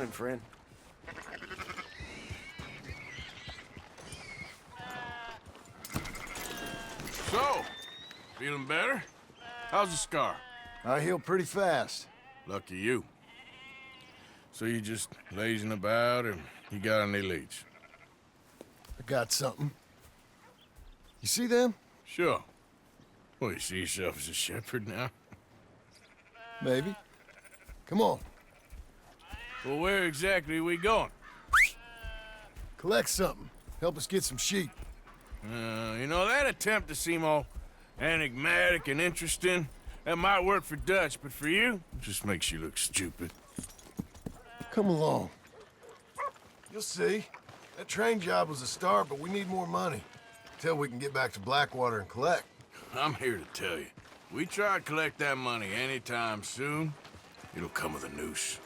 Morning, friend. So, feeling better? How's the scar? I heal pretty fast. Lucky you. So you just lazing about, or you got any leads? I got something. You see them? Sure. Well, you see yourself as a shepherd now? Maybe. Come on. Well, where exactly are we going? Collect something. Help us get some sheep. You know, that attempt to seem all enigmatic and interesting, that might work for Dutch, but for you, it just makes you look stupid. Come along. You'll see. That train job was a start, but we need more money. Till we can get back to Blackwater and collect. I'm here to tell you, we try to collect that money anytime soon, it'll come with a noose.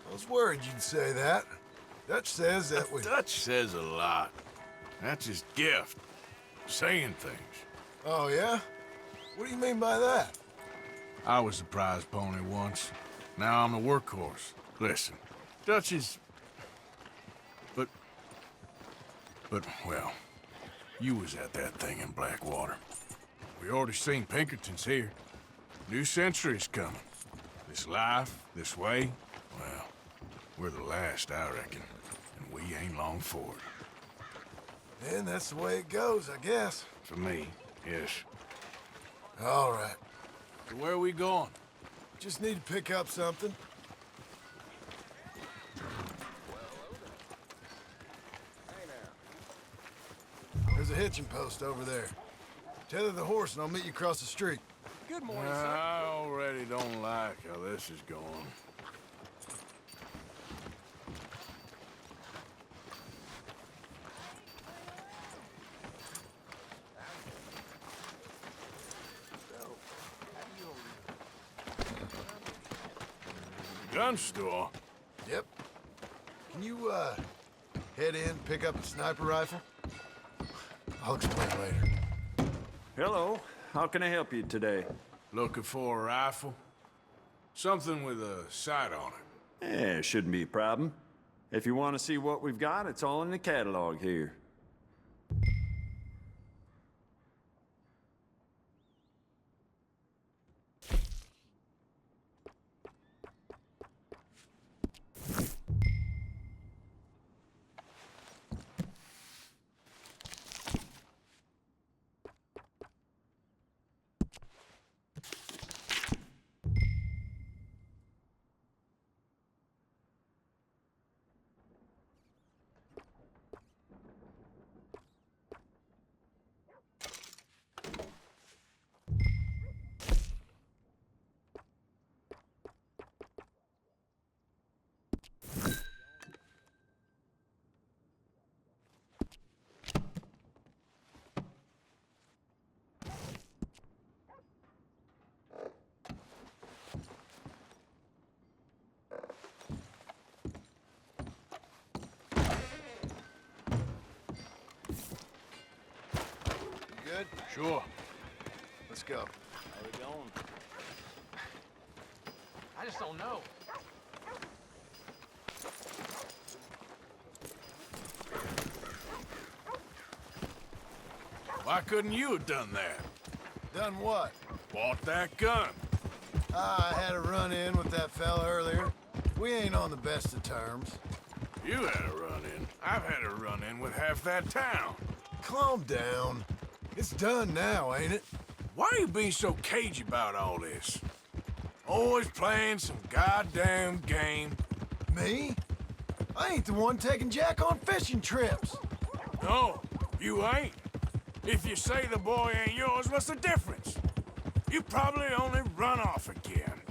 I was worried you'd say that. Dutch says that we... Dutch says a lot. That's his gift. Saying things. Oh, yeah? What do you mean by that? I was the prize pony once. Now I'm the workhorse. Listen, Dutch is... But, well, you was at that thing in Blackwater. We already seen Pinkertons here. New century's coming. This life, this way, well, we're the last, I reckon. And we ain't long for it. And that's the way it goes, I guess. For me, yes. All right. So where are we going? Just need to pick up something. There's a hitching post over there. Tether the horse and I'll meet you across the street. Good morning, sir. I already don't like how this is going. Gun store? Yep. Can you, head in, pick up a sniper rifle? I'll explain later. Hello. How can I help you today? Looking for a rifle? Something with a sight on it. Yeah, shouldn't be a problem. If you want to see what we've got, it's all in the catalog here. Good? Sure. Let's go. How we going? I just don't know. Why couldn't you have done that? Done what? Bought that gun. I had a run-in with that fella earlier. We ain't on the best of terms. You had a run-in. I've had a run-in with half that town. Calm down. It's done now, ain't it? Why are you being so cagey about all this? Always playing some goddamn game. Me? I ain't the one taking Jack on fishing trips. No, you ain't. If you say the boy ain't yours, what's the difference? You probably only run off again.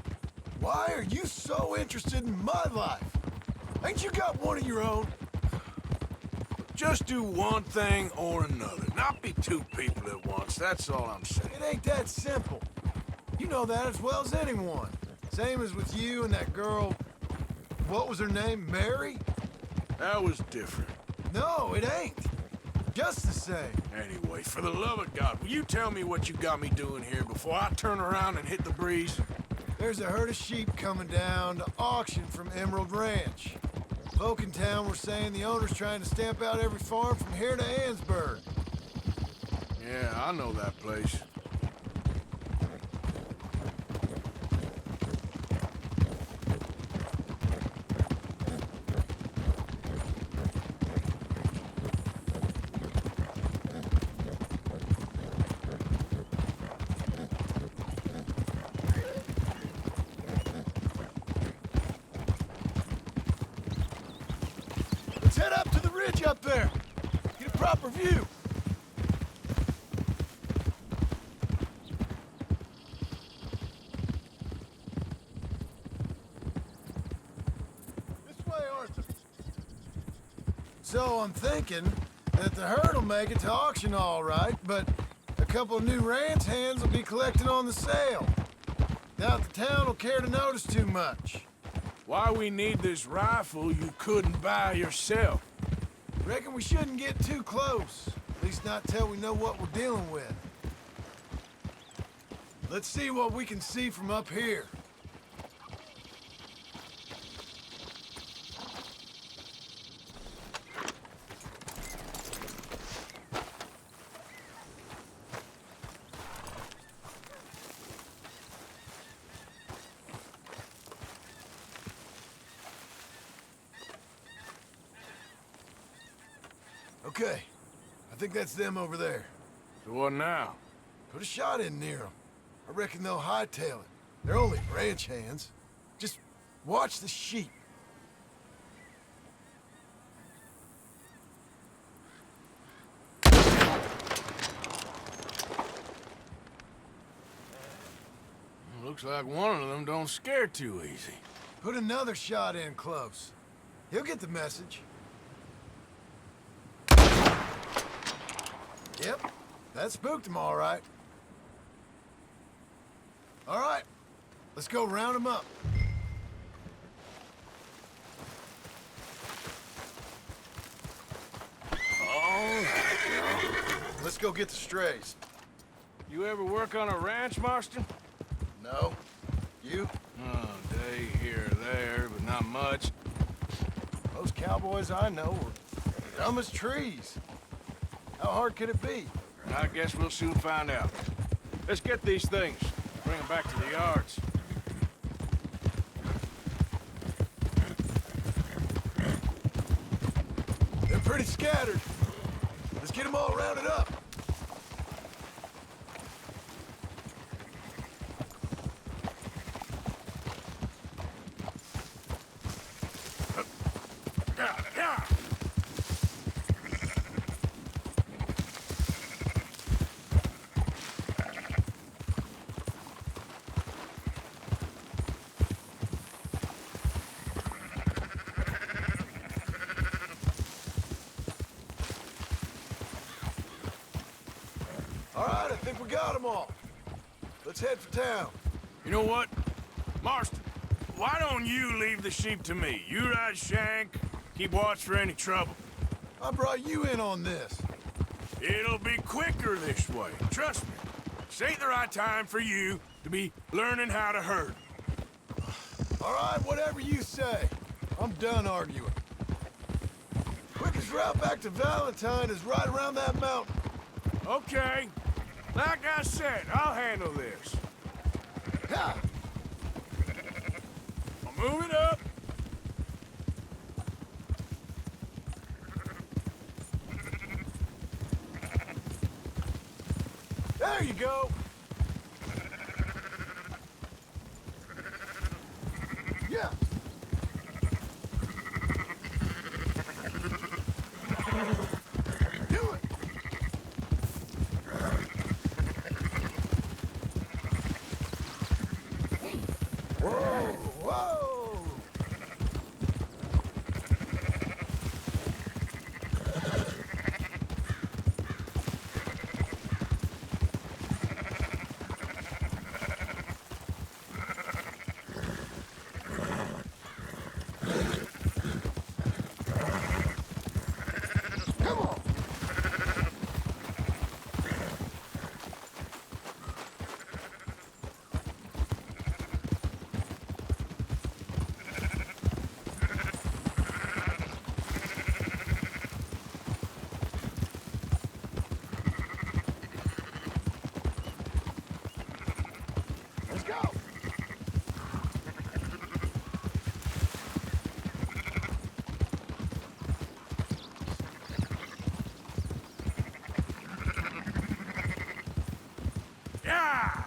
Why are you so interested in my life? Ain't you got one of your own? Just do one thing or another. Not be two people at once, that's all I'm saying. It ain't that simple. You know that as well as anyone. Same as with you and that girl... What was her name? Mary? That was different. No, it ain't. Just the same. Anyway, for the love of God, will you tell me what you got me doing here before I turn around and hit the breeze? There's a herd of sheep coming down to auction from Emerald Ranch. Folk in town were saying the owner's trying to stamp out every farm from here to Ansburg. Yeah, I know that place. Let's head up to the ridge up there. Get a proper view. This way, Arthur. So I'm thinking that the herd will make it to auction all right, but a couple of new ranch hands will be collecting on the sale. Doubt the town will care to notice too much. Why we need this rifle you couldn't buy yourself? Reckon we shouldn't get too close. At least not till we know what we're dealing with. Let's see what we can see from up here. Okay, I think that's them over there. So what now? Put a shot in near them. I reckon they'll hightail it. They're only ranch hands. Just watch the sheep. Looks like one of them don't scare too easy. Put another shot in close. He'll get the message. Yep, that spooked him all right. All right, let's go round him up. Let's go get the strays. You ever work on a ranch, Marston? No? You? Oh, day here or there, but not much. Most cowboys I know are dumb as trees. How hard could it be? I guess we'll soon find out. Let's get these things. Bring them back to the yards. They're pretty scattered. Let's get them all rounded up. All right, I think we got them all. Let's head for town. You know what? Marston, why don't you leave the sheep to me? You ride Shank, keep watch for any trouble. I brought you in on this. It'll be quicker this way, trust me. This ain't the right time for you to be learning how to herd. All right, whatever you say. I'm done arguing. Quickest route back to Valentine is right around that mountain. Okay. Like I said, I'll handle this. Ha! I'll move it up. There you go. Yeah. Do it. Whoa, whoa. go! Yeah!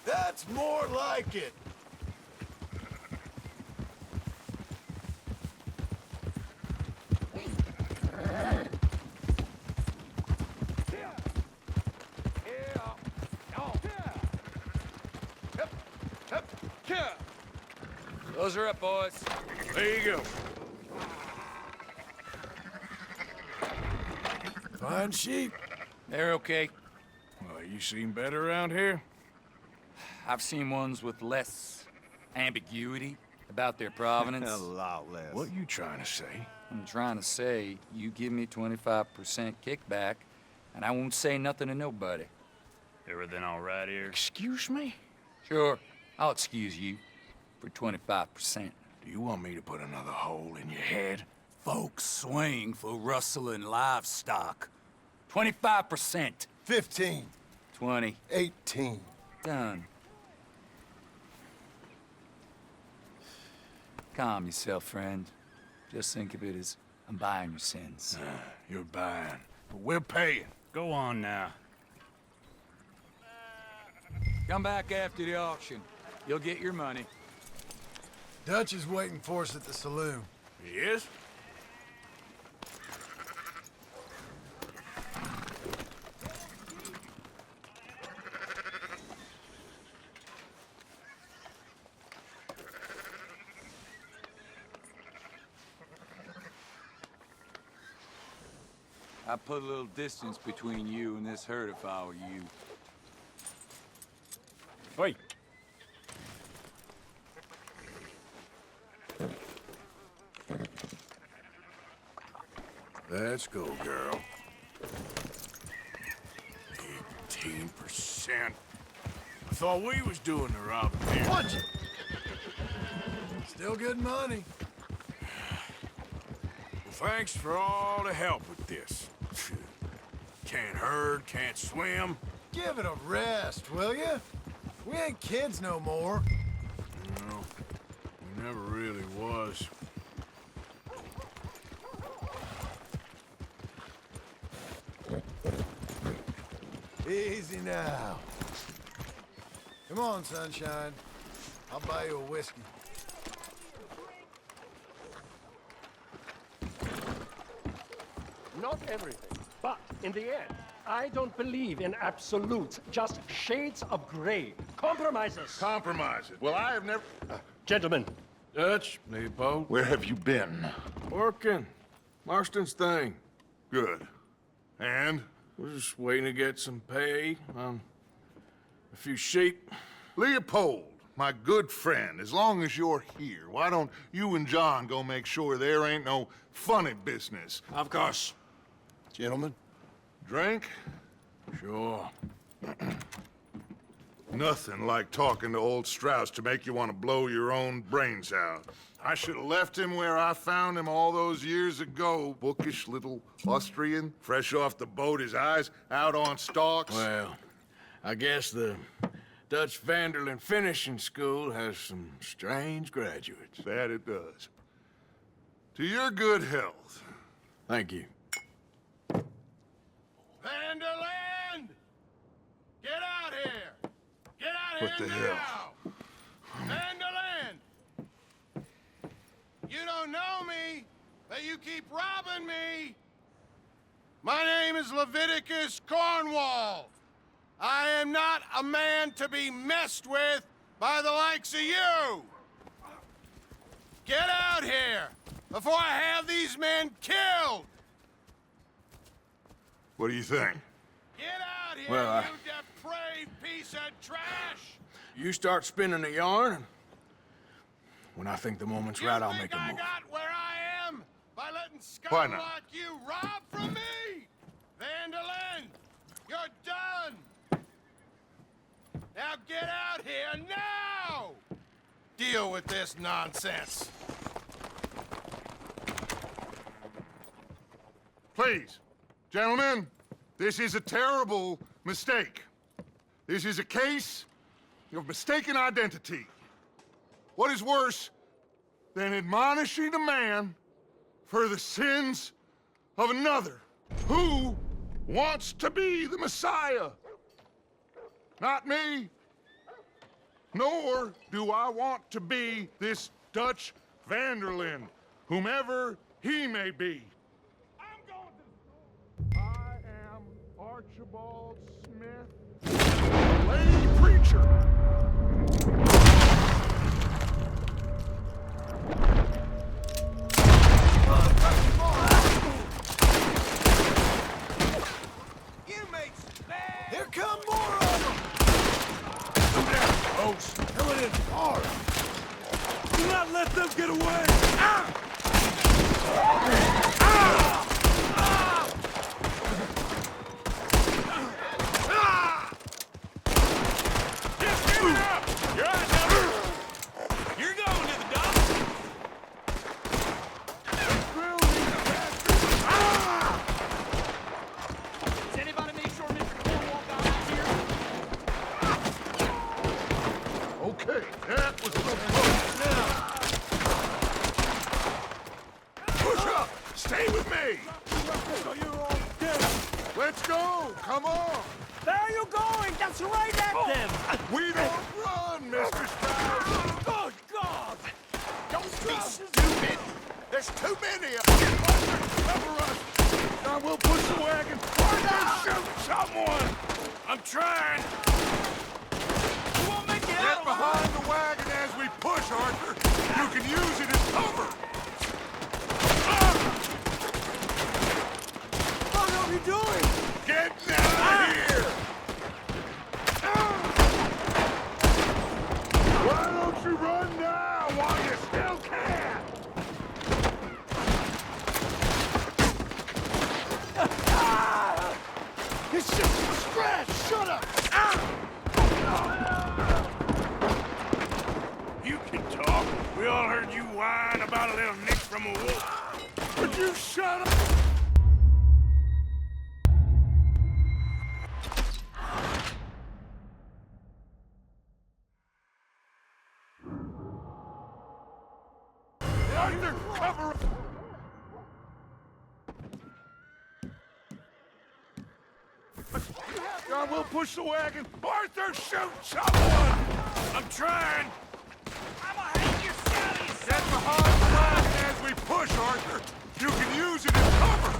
That's more like it. Those are up, boys. There you go. Fine sheep. They're okay. Well, you seen better around here? I've seen ones with less ambiguity about their provenance. A lot less. What you trying to say? I'm trying to say, you give me 25% kickback, and I won't say nothing to nobody. Everything all right here? Excuse me? Sure, I'll excuse you for 25%. Do you want me to put another hole in your head? Folks swing for rustling livestock. 25%. 15. 20. 18. Done. Calm yourself, friend. Just think of it as I'm buying your sins. You're buying, but we're paying. Go on now. Come back after the auction. You'll get your money. Dutch is waiting for us at the saloon. He is? I'd put a little distance between you and this herd if I were you. Oi! Let's go, girl. 18%. I thought we was doing the robbing here. Watch it! Still good money. Well, thanks for all the help with this. Can't herd, can't swim. Give it a rest, will you? We ain't kids no more. No, we never really was. Easy now. Come on, sunshine. I'll buy you a whiskey. Not everything, but in the end, I don't believe in absolutes, just shades of gray. Compromises. Compromises. Well, I have never... Gentlemen, Dutch, Leopold. Where have you been? Working. Marston's thing. Good. And? We're just waiting to get some pay on a few sheep. Leopold, my good friend, as long as you're here, why don't you and John go make sure there ain't no funny business? Of course. Gentlemen. Drink? Sure. Nothing like talking to old Strauss to make you want to blow your own brains out. I should have left him where I found him all those years ago. Bookish little Austrian, fresh off the boat, his eyes out on stalks. Well, I guess the Dutch Vanderlyn Finishing School has some strange graduates. That it does. To your good health. Thank you. Vanderland! Get out here! Get out What the here hell? now! Vanderland! You don't know me, but you keep robbing me! My name is Leviticus Cornwall. I am not a man to be messed with by the likes of you! Get out here before I have these men killed! What do you think? Get out here, Well, you depraved piece of trash! You start spinning the yarn, and when I think the moment's You right, I'll think make a I move. got where I am by letting Why scum not? like you rob from me? Vanderlyn, you're done! Now get out here now! deal with this nonsense. Please, gentlemen, this is a terrible mistake. This is a case of mistaken identity. What is worse than admonishing a man for the sins of another who wants to be the Messiah? Not me. Nor do I want to be this Dutch Vanderlyn, whomever he may be. I'm going to... I am Archibald Smith, lay preacher. Here come more of them! Come down, folks. Coming in hard! Do not let them get away! Ah! Ah! Ah! Just give it up! You're out, number. You're going to the dock. Does anybody make sure Mr. Cornwall got out here? Okay, that was a little close. Now, push up! Stay with me! So you're all dead! Let's go! Come on! There you going! That's right at them! We don't run, Mr. Strauss! Good God! Don't be stupid! There's too many of them! Cover us! Now we'll push the wagon! Or shoot someone! I'm trying! You won't make it out! Get behind the wagon as we push, Arthur! You can use it as cover! What are you doing? Get down here! Why don't you run now while you still can? It's just a scratch! Shut up! You can talk. We all heard you whine about a little nick from a wolf. Would you shut up? Arthur, cover! I will push the wagon. Arthur, shoot someone! I'm trying. I'm gonna hang your sallies. Get behind the wagon as we push, Arthur. You can use it as cover.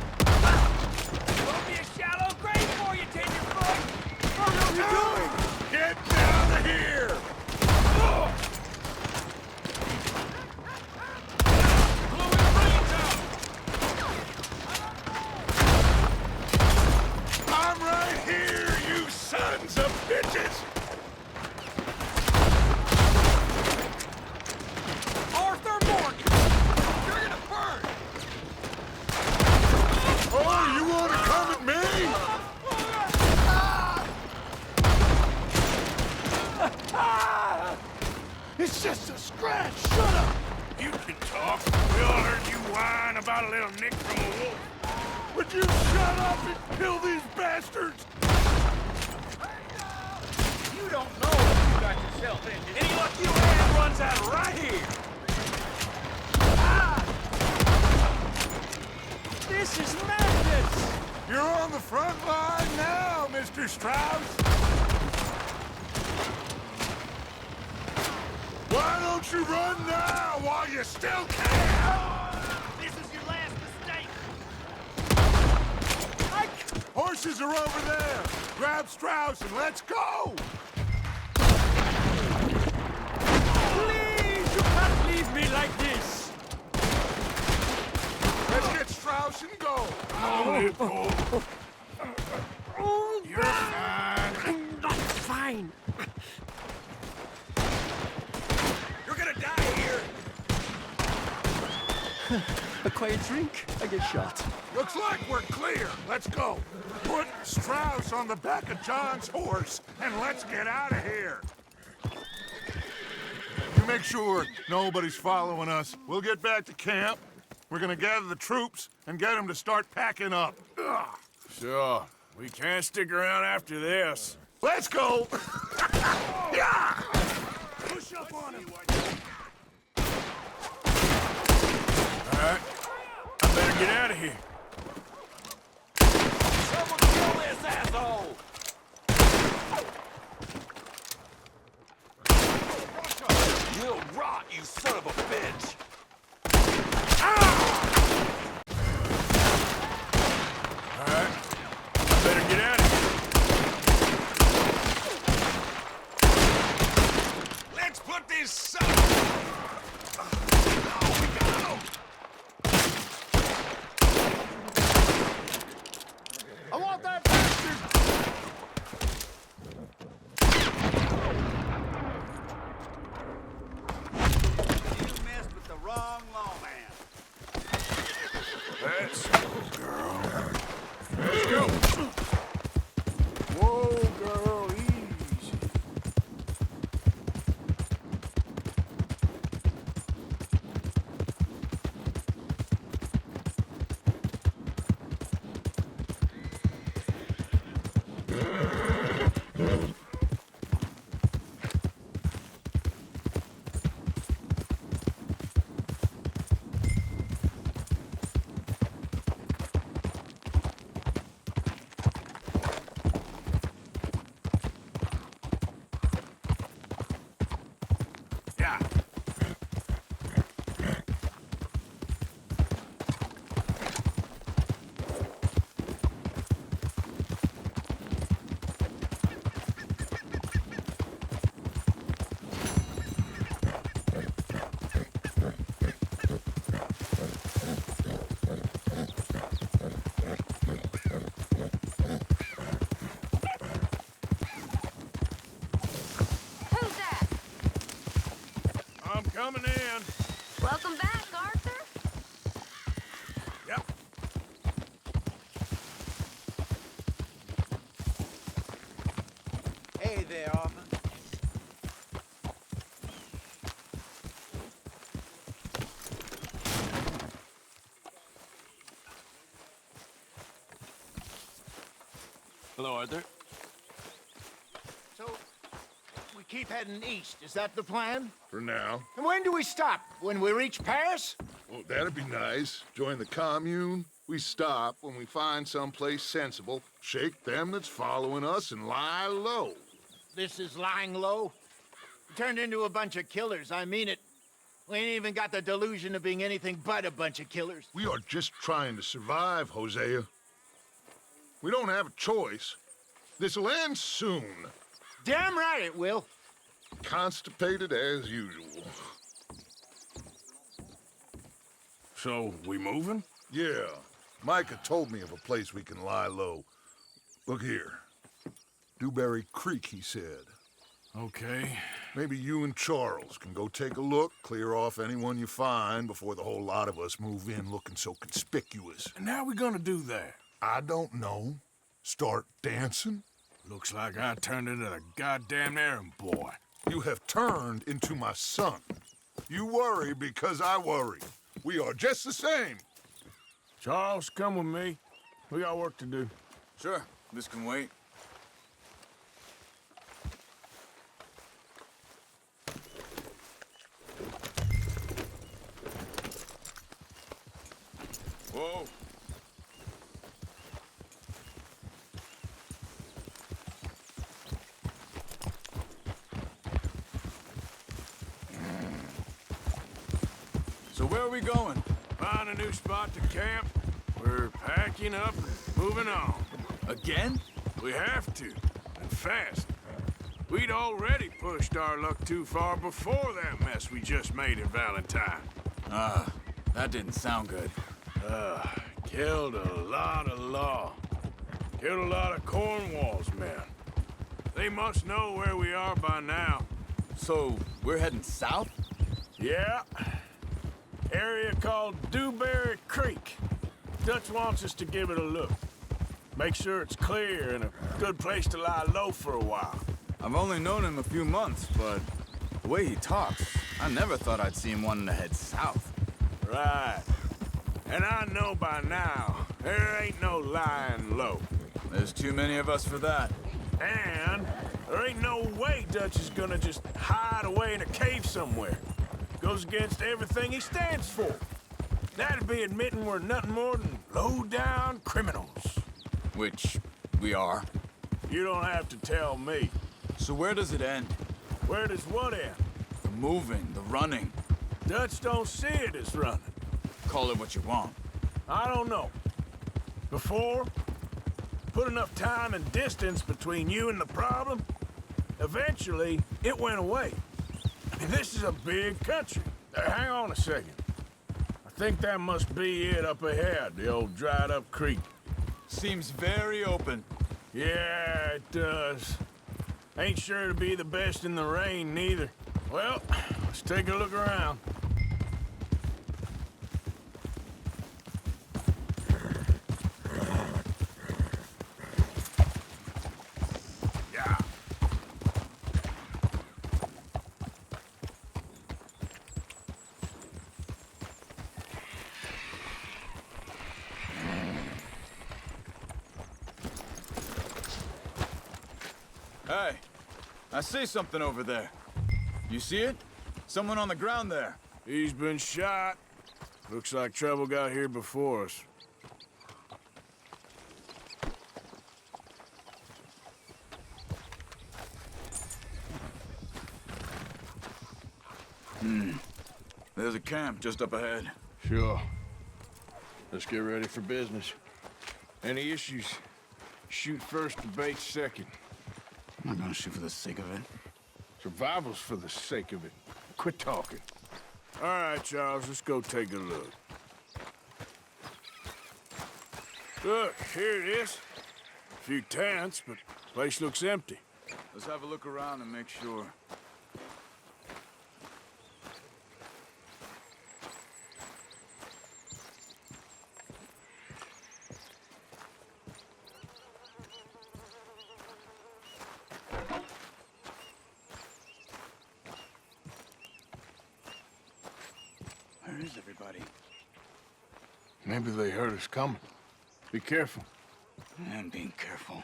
Won't be a shallow grave for you, tenderfoot. What are you doing? Get down here. I'm right here, you sons of bitches! Arthur Morgan! You're gonna burn! Oh, you wanna come at me? It's just a scratch! Shut up! You can talk. We all heard you whine about a little nick from a wolf. Would you shut up and kill these bastards? You don't know what you got yourself into. Any luck you have runs out right here. This is madness! You're on the front line now, Mr. Strauss. Why don't you run now while you still can? This is your last mistake. Horses are over there. Grab Strauss and let's go. Please, you can't leave me like this! Let's get Strauss and go. You're fine. I'm not fine! You're gonna die here. A quiet drink, I get shot. Looks like we're clear. Let's go. Put Strauss on the back of John's horse and let's get out of here. You make make sure nobody's following us. We'll get back to camp. We're gonna gather the troops and get them to start packing up. Ugh. Sure. We can't stick around after this. Let's go! Yeah! Push up on him! All right. I better get out of here. Someone kill this asshole! You'll rot, you son of a bitch! All right. I better get out of here. Let's put this son Oh, we got him! I want that bastard! You messed with the wrong lawman. Let's go, girl. Let's go. Whoa, girl, easy. Yeah. Who's that? I'm coming in. Welcome back, Arthur. Yep. Hey there, Arthur. Hello, Arthur. So, we keep heading east. Is that the plan? For now. And when do we stop? When we reach Paris? Well, that'd be nice. Join the commune. We stop when we find someplace sensible, shake them that's following us, and lie low. This is lying low. We turned into a bunch of killers. I mean it. We ain't even got the delusion of being anything but a bunch of killers. We are just trying to survive, Hosea. We don't have a choice. This'll end soon. Damn right it will. Constipated as usual. So, we moving? Yeah. Micah told me of a place we can lie low. Look here. Dewberry Creek, he said. Okay. Maybe you and Charles can go take a look, clear off anyone you find before the whole lot of us move in looking so conspicuous. And how we gonna do that? I don't know. Start dancing? Looks like I turned into the goddamn errand boy. You have turned into my son. You worry because I worry. We are just the same. Charles, come with me. We got work to do. Sure, this can wait. Whoa. So where are we going? Find a new spot to camp. We're packing up and moving on. Again? We have to, and fast. We'd already pushed our luck too far before that mess we just made in Valentine. That didn't sound good. Killed a lot of law. Killed a lot of Cornwall's men. They must know where we are by now. So, we're heading south? Yeah. Area called Dewberry Creek. Dutch wants us to give it a look. Make sure it's clear and a good place to lie low for a while. I've only known him a few months, but the way he talks, I never thought I'd see him wanting to head south. Right. And I know by now, there ain't no lying low. There's too many of us for that. And there ain't no way Dutch is gonna just hide away in a cave somewhere. Goes against everything he stands for. That'd be admitting we're nothing more than low-down criminals. Which we are. You don't have to tell me. So where does it end? Where does what end? The moving, the running. Dutch don't see it as running. Call it what you want. I don't know. Before, put enough time and distance between you and the problem, eventually it went away. I mean, this is a big country. Hang on a second. I think that must be it up ahead, the old dried-up creek. Seems very open. Yeah, it does. Ain't sure to be the best in the rain, neither. Well, let's take a look around. Yeah. Hey, I see something over there. You see it? Someone on the ground there. He's been shot. Looks like trouble got here before us. There's a camp just up ahead. Sure. Let's get ready for business. Any issues? Shoot first, debate second. I'm not gonna shoot for the sake of it. Survival's for the sake of it. Quit talking. All right, Charles, let's go take a look. Look, here it is. A few tents, but the place looks empty. Let's have a look around and make sure. Where is everybody? Maybe they heard us coming. Be careful. I'm being careful.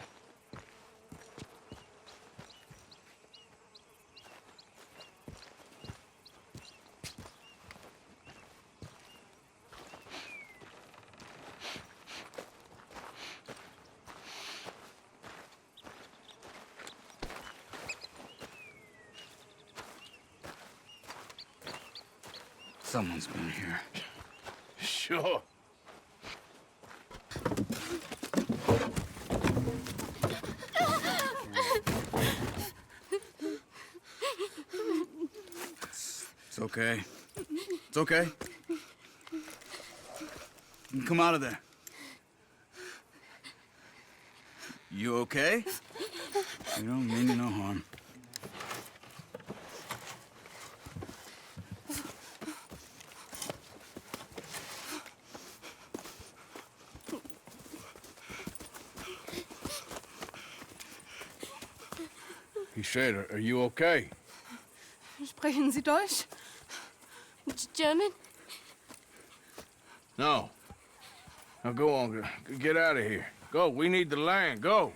Someone's been here. Sure. It's okay. It's okay. You can come out of there. You okay? You don't mean no harm. He said, are you okay? Sprechen Sie Deutsch? German? No. Now go on, get out of here. Go, we need the land, go.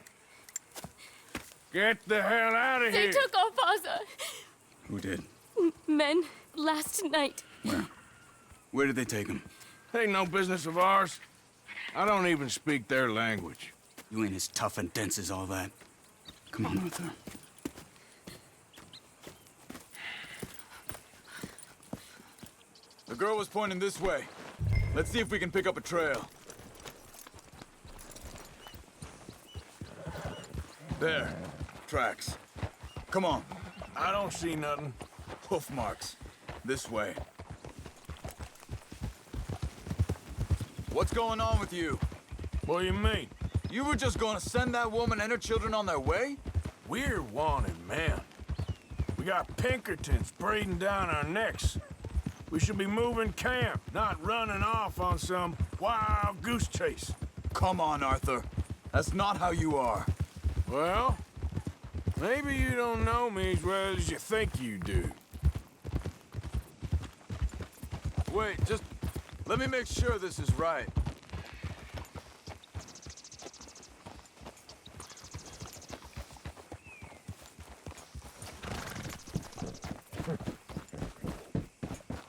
Get the hell out of They here. took our father. Who did? Men, last night. Where? Where did they take him? Ain't no business of ours. I don't even speak their language. You ain't as tough and dense as all that. Come on, Arthur. The girl was pointing this way. Let's see if we can pick up a trail. There. Tracks. Come on. I don't see nothing. Hoof marks. This way. What's going on with you? What do you mean? You were just gonna send that woman and her children on their way? We're wanted men. We got Pinkertons breathing down our necks. We should be moving camp, not running off on some wild goose chase. Come on, Arthur. That's not how you are. Well, maybe you don't know me as well as you think you do. Wait, just let me make sure this is right.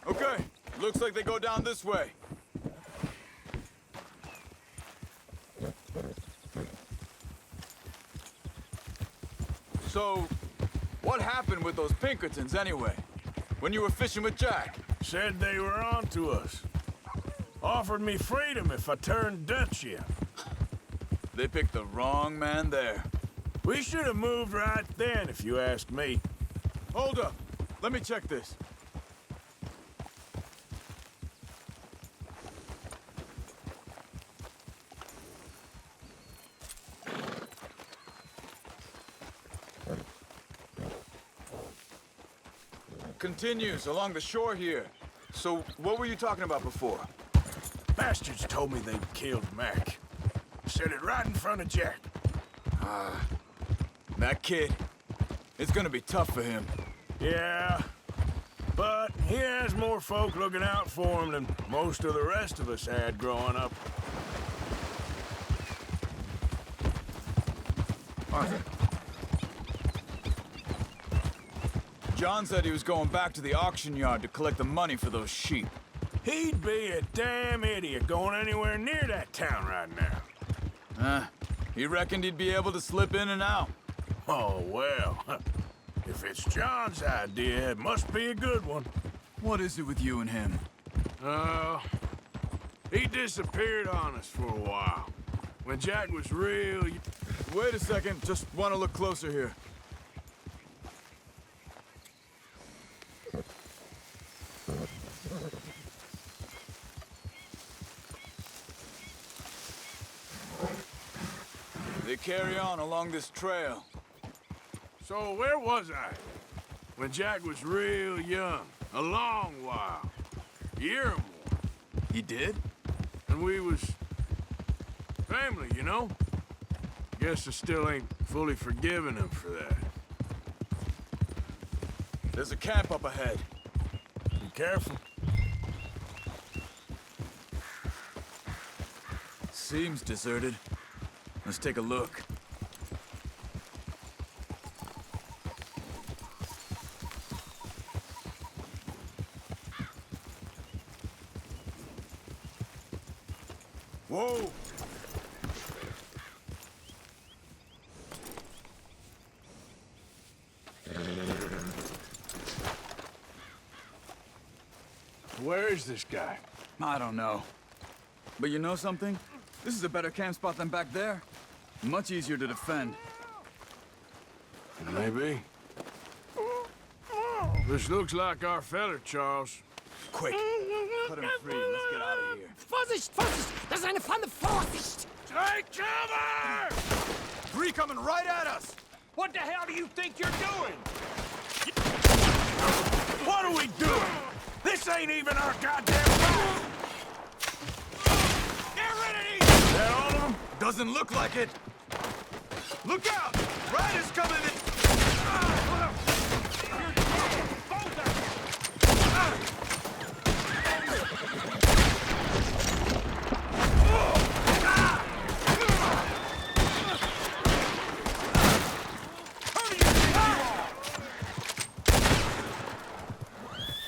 Okay, looks like they go down this way. So, what happened with those Pinkertons anyway? When you were fishing with Jack? Said they were on to us. Offered me freedom if I turned Dutch in. They picked the wrong man there. We should have moved right then, if you ask me. Hold up. Let me check this. Continues along the shore here. So, what were you talking about before? Bastards told me they'd killed Mac. Said it right in front of Jack. That kid. It's gonna be tough for him. Yeah, but he has more folk looking out for him than most of the rest of us had growing up. Arthur. John said he was going back to the auction yard to collect the money for those sheep. He'd be a damn idiot going anywhere near that town right now. He reckoned he'd be able to slip in and out. Oh, well. If it's John's idea, it must be a good one. What is it with you and him? He disappeared on us for a while. When Jack was real... Wait a second, just want to look closer here. They carry on along this trail. So where was I? When Jack was real young. A long while. A year or more. He did? And we was... family, you know? Guess I still ain't fully forgiven him for that. There's a camp up ahead. Be careful. Seems deserted. Let's take a look. Whoa! Where is this guy? I don't know. But you know something? This is a better camp spot than back there. Much easier to defend. Maybe. This looks like our feller, Charles. Quick! Cut him free. Let's get out of here. Vorsicht, Vorsicht! Das ist eine Pfanne! Vorsicht! Take cover! Three coming right at us! What the hell do you think you're doing? What are we doing? This ain't even our goddamn fight! Get rid of these! Is that all of them? Doesn't look like it. Look out! Riders coming in!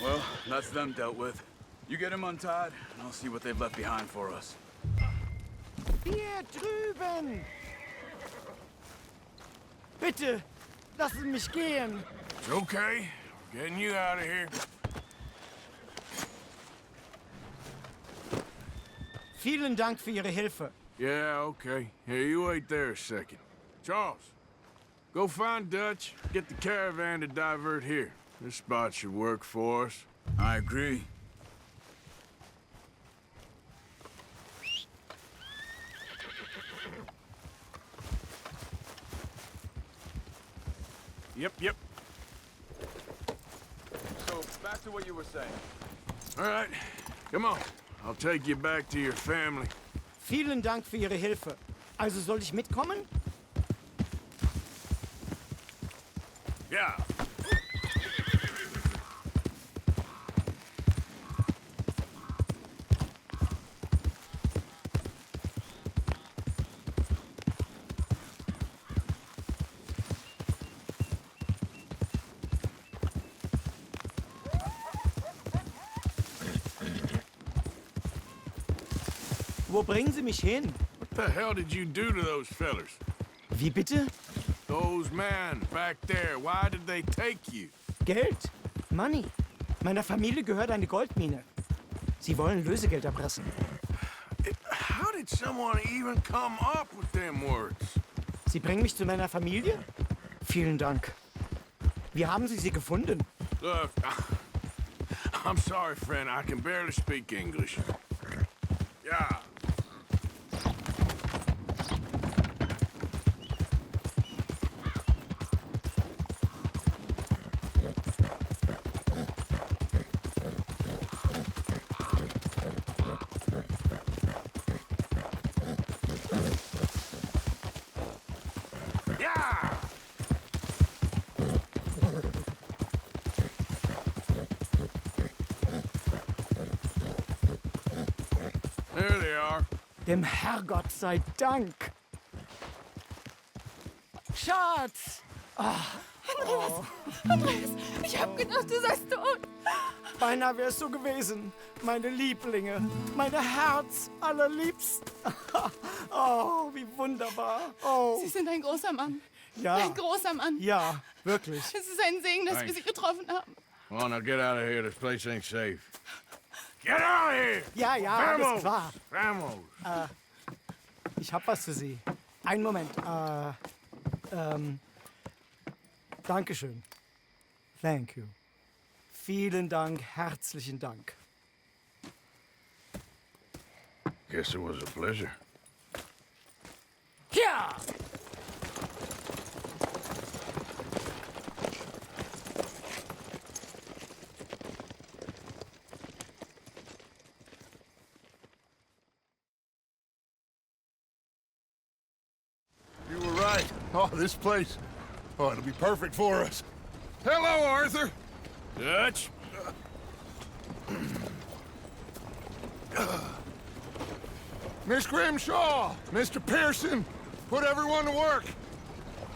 Well, that's them dealt with. You get them untied, and I'll see what they've left behind for us. Hier drüben! Bitte, lassen mich gehen. It's okay. We're getting you out of here. Vielen Dank für Ihre Hilfe. Yeah, okay. Here, you wait there a second. Charles, go find Dutch, get the caravan to divert here. This spot should work for us. I agree. Yep. So, back to what you were saying. All right, come on. I'll take you back to your family. Vielen Dank für Ihre Hilfe. Also soll ich mitkommen? Yeah. Wo bringen Sie mich hin? What the hell did you do to those fellers? Wie bitte? Those men back there, why did they take you? Geld. Money. Meiner Familie gehört eine Goldmine. Sie wollen Lösegeld erpressen. How did someone even come up with them words? Sie bringen mich zu meiner Familie? Vielen Dank. Wie haben Sie sie gefunden? Look, I'm sorry, friend. I can barely speak English. Yeah. There they are. Dem Herrgott sei Dank. Schatz! Andreas, ich hab gedacht, du seist tot. Beinahe wärst du gewesen. Meine Lieblinge. Meine Herz allerliebsten. Oh, wie wunderbar. Oh. Sie sind ein großer Mann. Ja. Ein großer Mann. Ja, wirklich. Es ist ein Segen, dass wir Sie getroffen haben. Come on, now get out of here. This place ain't safe. Get out of here! Ja, ja, alles klar. Vamos! Ich hab was für Sie. Einen Moment. Dankeschön. Thank you. Vielen Dank, herzlichen Dank. Guess it was a pleasure. Ja! You were right. Oh, this place. Oh, it'll be perfect for us. Hello, Arthur. Dutch? Miss Grimshaw, Mr. Pearson, put everyone to work.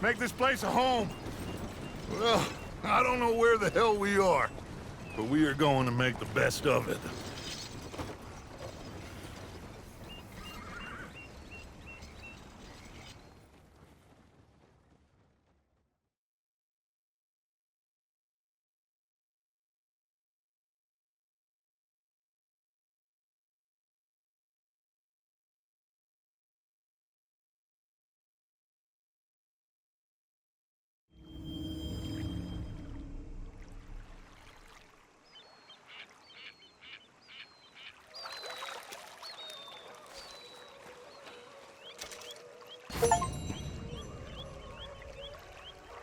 Make this place a home. Well, I don't know where the hell we are, but we are going to make the best of it.